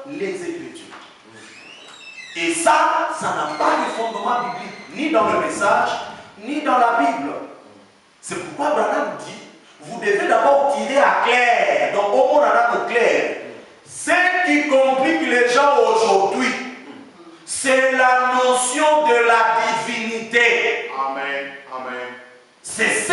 les Écritures. Et ça n'a pas de fondement biblique, ni dans le message, ni dans la Bible. C'est pourquoi Branham dit, vous devez d'abord tirer à clair, donc au moins au clair. Ce qui complique les gens aujourd'hui, c'est la notion de la divinité. Amen. Amen. C'est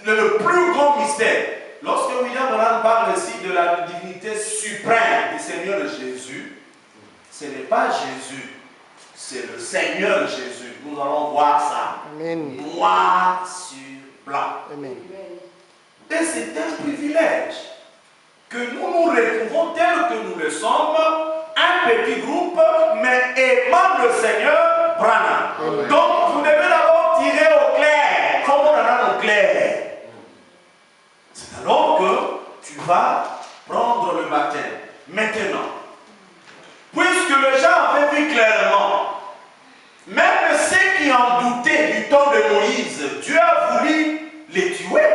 le plus grand mystère. Lorsque William Branham parle ici de la divinité suprême du Seigneur Jésus, ce n'est pas Jésus, c'est le Seigneur Jésus. Nous allons voir ça. Amen. Noir sur blanc. Amen. Et c'est un privilège que nous nous retrouvons tel que nous le sommes, un petit groupe, mais aimant le Seigneur Branham. Amen. Donc vous devez d'abord tirer au clair, comme on en a au clair. C'est alors que tu vas prendre le baptême. Maintenant, puisque les gens avaient vu clairement, même ceux qui en doutaient du temps de Moïse, Dieu a voulu les tuer.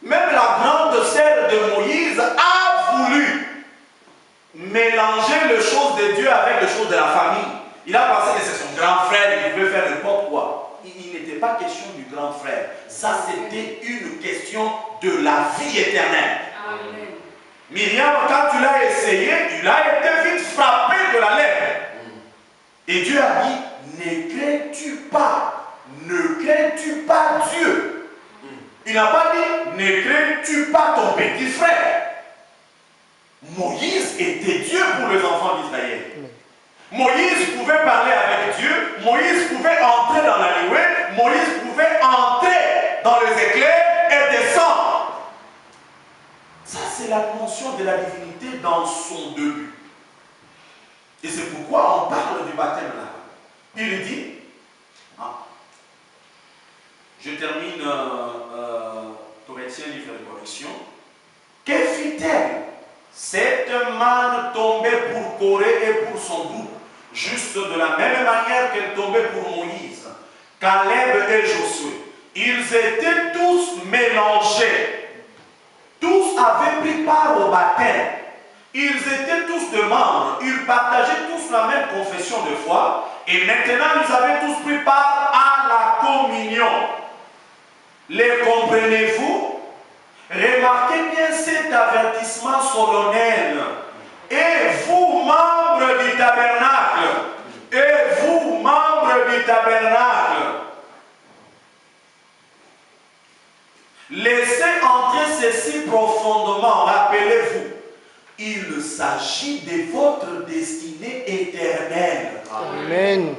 Même la grande sœur de Moïse a voulu mélanger les choses de Dieu avec les choses de la famille. Il a pensé que c'est son grand frère, il pouvait faire n'importe quoi. Il n'était pas question du grand frère. Ça, c'était une question de la vie éternelle. Amen. Myriam, quand tu l'as essayé, il a été vite frappé de la lèpre. Et Dieu a dit, ne crains-tu pas, ne crains-tu pas Dieu. Il n'a pas dit, ne crains-tu pas ton petit frère. Moïse était Dieu pour les enfants d'Israël. Moïse pouvait parler avec Dieu, Moïse pouvait entrer dans la nuée, Moïse pouvait entrer dans les éclairs et descendre. Ça, c'est la notion de la divinité dans son début. Et c'est pourquoi on parle du baptême là. Il dit, je termine Corinthiens livre de correction. Que fit-elle? Cette manne tombait pour Corée et pour son groupe, juste de la même manière qu'elle tombait pour Moïse, Caleb et Josué. Ils étaient tous mélangés. Tous avaient pris part au baptême. Ils étaient tous de membres. Ils partageaient tous la même confession de foi. Et maintenant, ils avaient tous pris part à la communion. Les comprenez-vous? Remarquez bien cet avertissement solennel. Et vous, membres du tabernacle, et vous, membres du tabernacle, laissez entrer ceci profondément. Rappelez-vous, il s'agit de votre destinée éternelle. Amen.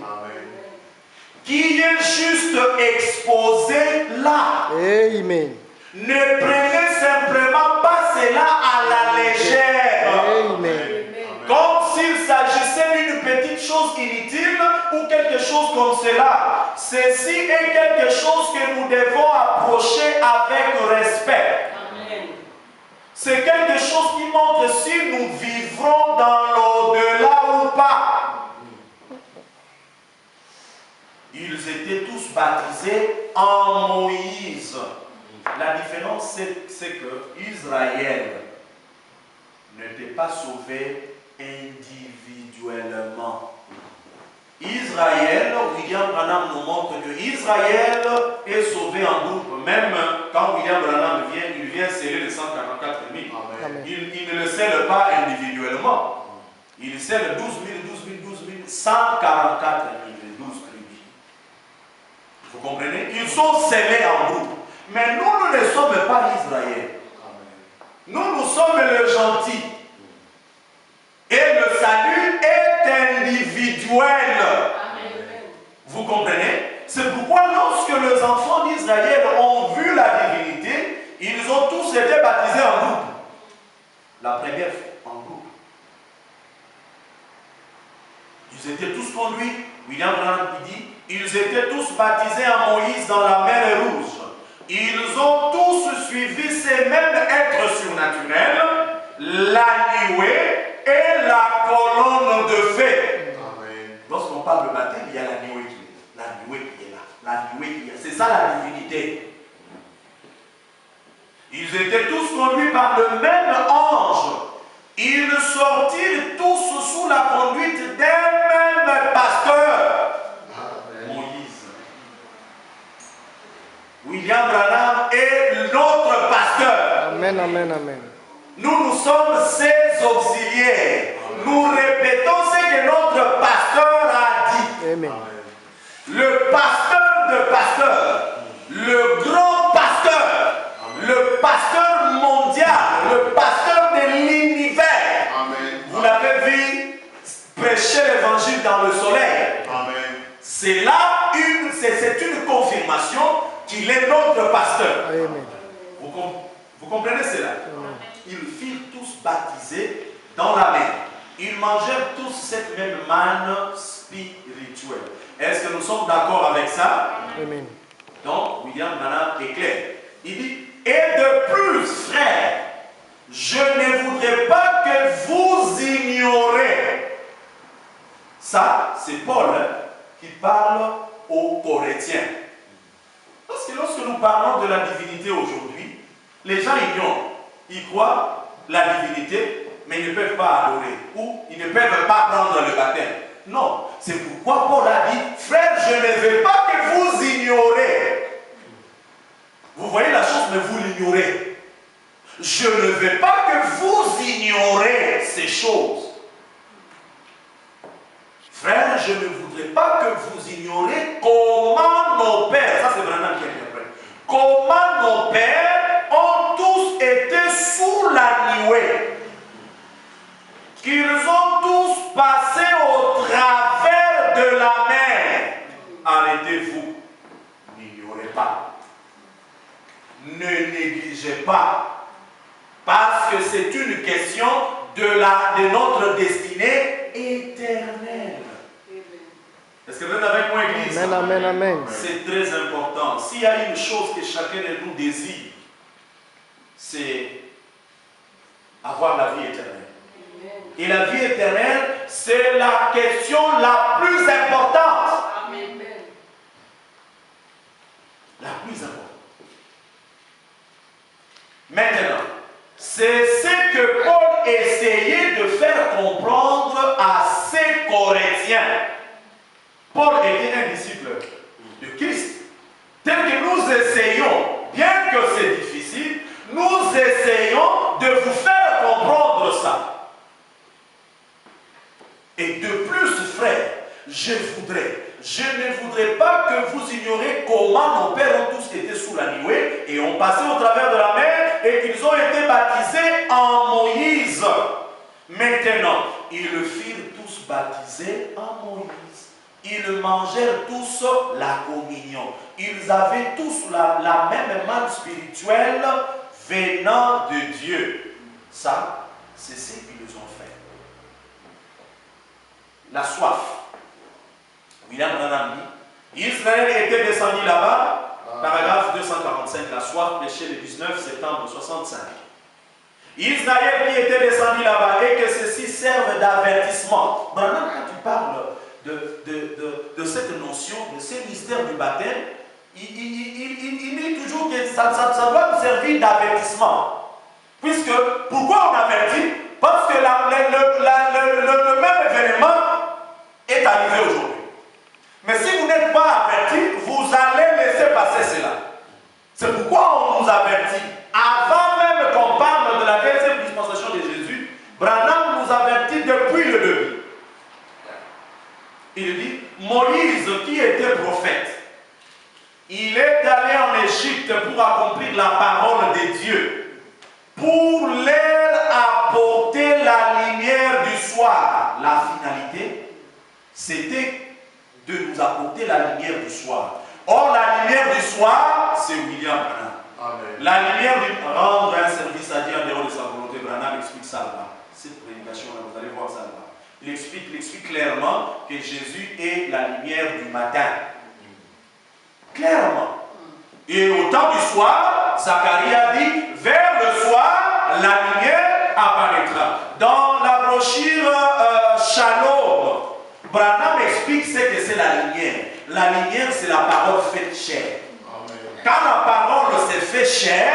Qui est juste exposé là. Amen. Ne prenez simplement pas cela à la légère. Amen. Comme s'il s'agissait d'une petite chose inutile ou quelque chose comme cela. Ceci est quelque chose que nous devons approcher avec respect. C'est quelque chose qui montre si nous vivrons dans l'au-delà ou pas. Ils étaient tous baptisés en Moïse. La différence, c'est que Israël n'était pas sauvé individuellement. Israël, William Branham nous montre que Israël est sauvé en groupe. Même quand William Branham vient, il vient sceller les 144 000. Il ne le scelle pas individuellement. Il scelle 12 000, 144 000, 12 tribus. Vous comprenez? Ils sont scellés en groupe. Mais nous ne sommes pas Israël. Nous sommes les gentils. Et le salut est individuel. Vous comprenez? C'est pourquoi lorsque les enfants d'Israël ont vu la divinité, ils ont tous été baptisés en groupe. La première fois, en groupe. Ils étaient tous conduits. William Branham dit, ils étaient tous baptisés en Moïse dans la mer Rouge. Ils ont tous suivi ces mêmes êtres surnaturels, la nuée et la colonne de feu. Lorsqu'on parle de baptême, il y a la nuée qui est là. La nuée qui est là. La nuée qui est là. C'est ça la divinité. Ils étaient tous conduits par le même ange Ils sortirent tous sous la conduite d'un même pasteur. Moïse. William Branham est notre pasteur. Amen, amen, amen. Nous sommes ses auxiliaires. Nous répétons ce que notre pasteur a dit. Amen. Le pasteur de pasteurs, le grand pasteur, le pasteur mondial, le pasteur de l'univers. Vous l'avez vu prêcher l'évangile dans le soleil. C'est là c'est une confirmation qu'il est notre pasteur. Amen. Vous comprenez cela? Ils furent tous baptisés dans la mer. Ils mangèrent tous cette même manne spirituelle. Est-ce que nous sommes d'accord avec ça? Amen. Donc, William Branham est clair. Il dit, et de plus, frères, je ne voudrais pas que vous ignorez. Ça, c'est Paul qui parle aux Corinthiens. Parce que lorsque nous parlons de la divinité aujourd'hui, les gens ignorent. Ils croient la divinité, mais ils ne peuvent pas adorer. Ou ils ne peuvent pas prendre le baptême. Non, c'est pourquoi Paul a dit, frère, je ne veux pas que vous ignorez. Vous voyez la chose, mais vous l'ignorez. Je ne veux pas que vous ignorez ces choses. Frère, je ne voudrais pas que vous ignorez comment nos pères, ça c'est Branham qui interprète, comment nos pères ont tous été sous la nuée. Qu'ils ont tous passé au travers de la mer. Arrêtez-vous. N'ignorez pas. Ne négligez pas. Parce que c'est une question de notre destinée éternelle. Est-ce que vous êtes avec moi, Église? Amen, amen, amen. C'est très important. S'il y a une chose que chacun de nous désire, c'est avoir la vie éternelle. Et la vie éternelle, c'est la question la plus importante. Amen. La plus importante. Maintenant, c'est ce que Paul essayait de faire comprendre à ses Corinthiens. Paul était un disciple de Christ. Tel que nous essayons, bien que c'est difficile, nous essayons de vous faire comprendre ça. Et de plus, frère, je ne voudrais pas que vous ignoriez comment nos pères ont tous été sous la nuée et ont passé au travers de la mer et qu'ils ont été baptisés en Moïse. Maintenant, ils furent tous baptisés en Moïse. Ils mangèrent tous la communion. Ils avaient tous la même manne spirituelle venant de Dieu. Ça, c'est ce qu'ils ont fait. La soif. William Branham dit, Israël était descendu là-bas, paragraphe 245, la soif péché le 19 septembre 65. Israël qui était descendu là-bas et que ceci serve d'avertissement. Branham, quand tu parles de cette notion, de ce mystère du baptême, il dit toujours que ça doit nous servir d'avertissement. Puisque, pourquoi on avertit? Parce que le même événement est arrivé aujourd'hui. Mais si vous n'êtes pas averti, vous allez laisser passer cela. C'est pourquoi on nous avertit. Avant même qu'on parle de la deuxième dispensation de Jésus, Branham nous avertit depuis le début. Il dit, Moïse qui était prophète, il est allé en Égypte pour accomplir la parole de Dieu, pour leur apporter la lumière du soir. La finalité, c'était de nous apporter la lumière du soir. Or, la lumière du soir, c'est William Branham. Amen. La lumière du rendre un service à Dieu en dehors de sa volonté. Branham explique ça là-bas. Cette prédication-là, vous allez voir ça là-bas. Il explique clairement que Jésus est la lumière du matin. Clairement. Et au temps du soir, Zacharie a dit, vers le soir, la lumière apparaîtra. Dans la brochure Shalom, Branham explique ce que c'est la lumière. La lumière, c'est la parole faite chair. Quand la parole s'est fait chair,